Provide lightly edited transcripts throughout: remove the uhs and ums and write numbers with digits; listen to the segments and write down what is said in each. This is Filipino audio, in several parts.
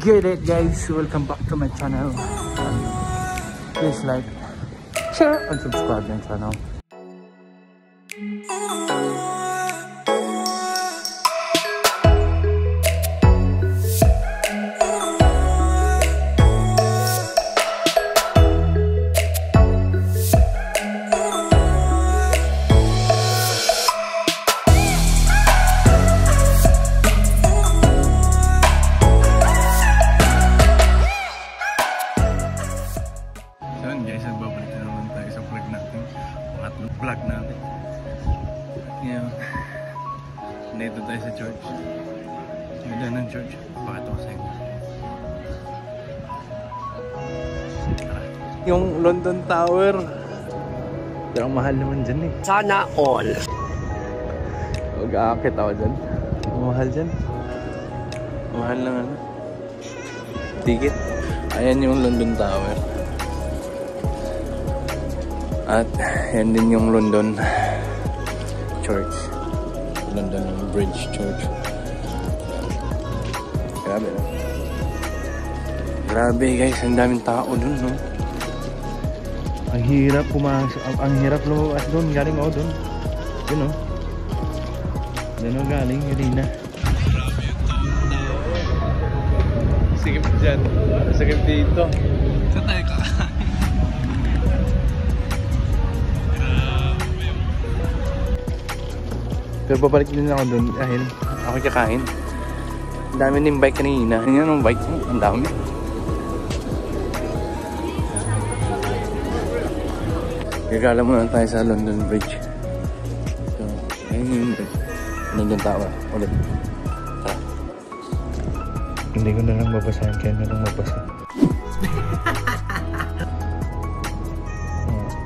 get it guys, welcome back to my channel. Please like, share and subscribe my channel. Vlog natin. Ngayon, dito tayo sa church. Ganda ng church. Pakita ko sa inyo. Yung London Tower. Pero mahal naman dyan eh. Sana all. Mag-aakit ako dyan. Mahal dyan. Mahal lang ano. Ticket. Ayan yung London Tower. At yan din yung London Church. London Bridge Church. Grabe no? Grabe guys, ang daming tao dun no? Ang hirap pumasok, ang hirap lumabas dun. Galing ako dun. Yun no? Doon ako galing, Irina. Sigip dyan. Sigip dito. Saan tayo kakain? Pero babalik din ako doon dahil ako kakain. Ang dami ng bike kanina. Yan ang bike. Ang dami. Gagala muna tayo sa London Bridge. So, ayun yung London Tower. Ulit. Tara. Hindi ko na lang babasahin. Kaya na lang mabasa.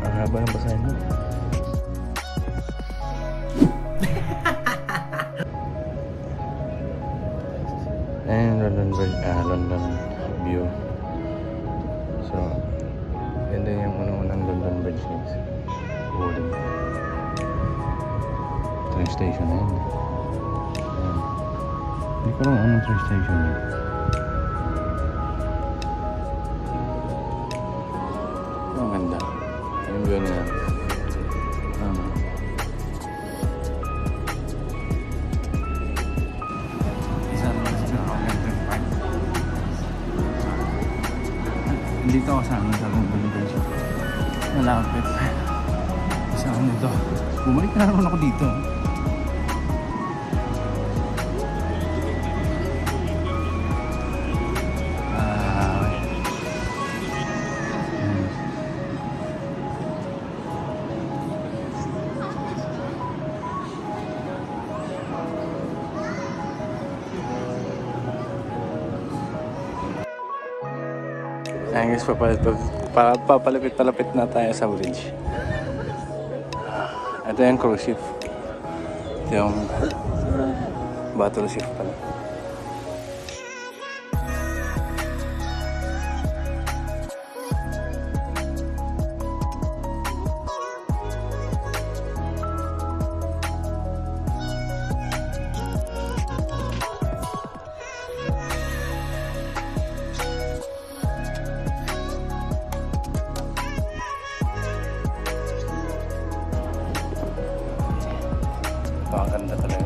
Ang haba ng basahin mo. And London Bridge, London view. So, yan din yung unang London Bridge guys. Wooden. Train station na yan. Hindi ko lang anong train station yun. Ang ganda. Yung view na yan. Dito ako sa London Bridge. Malapit. Sa ano ito. Bumalik na naman ako dito. Ayan guys, papalapit na tayo sa bridge. Ito yung cruise ship. Ito yung battleship pala. Ang ganda talaga.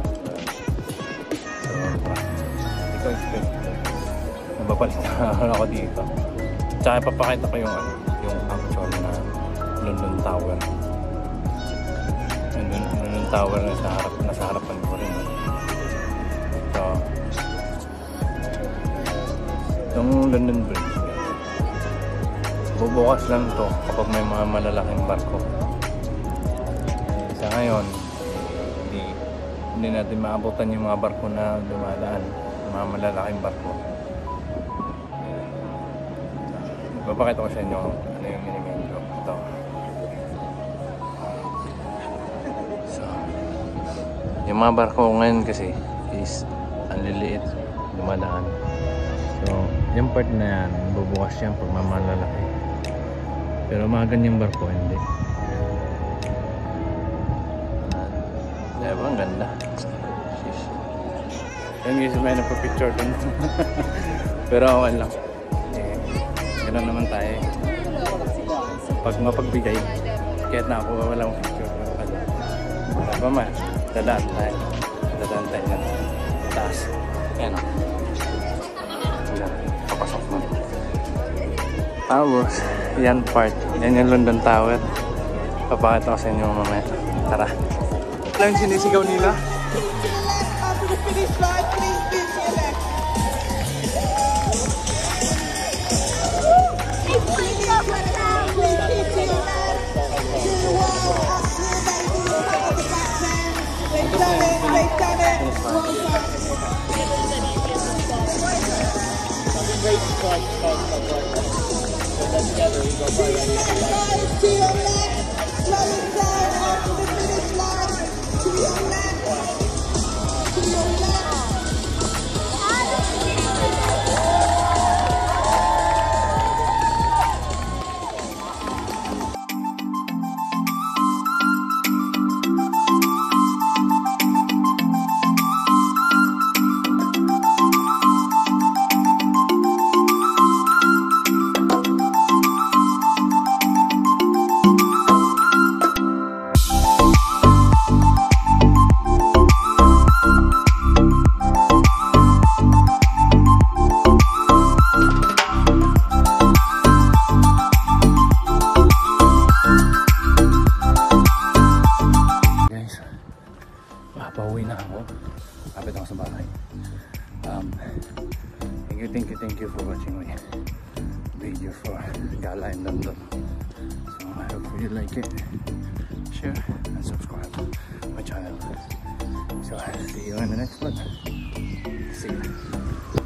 So, hindi ko expect. Nabapalit na ako dito. Tsaka ipapakita ko yung actual na London Tower. London Tower na sa harapan ko rin. So, yung London Bridge. Bubukas lang to kapag may mga malalaking barko. Sa ngayon, hindi natin maabutan yung mga barko na dumadaan, mga malalaking barko. Papakita ko sa inyo ano yung minimento. Ito. So, yung mga barko ngayon kasi is ang liliit, dumadaan. So, yung part na yan, bubukas yan pag malalaki. Pero mga ganyang barko, hindi. Diba? Ang ganda. Yan guys, may nagpa-picture dun. Pero okay lang. Eh, gano'n naman tayo. Pag mapagbigay, kahit na ako walang picture. Wala pa man. Dadaan tayo. Dadaan tayo na taas. Yan o. Papasok mo. Tapos, yan part. Yan yung London Tower. Papakita ko sa inyo mamaya. Tara. Lang sinisigaw nila. Pauwi na ako. Kapit ako sa bahay. Thank you for watching my video for Gala in London. So I hope you like it. Share and subscribe my channel. So I'll see you in the next one. See you.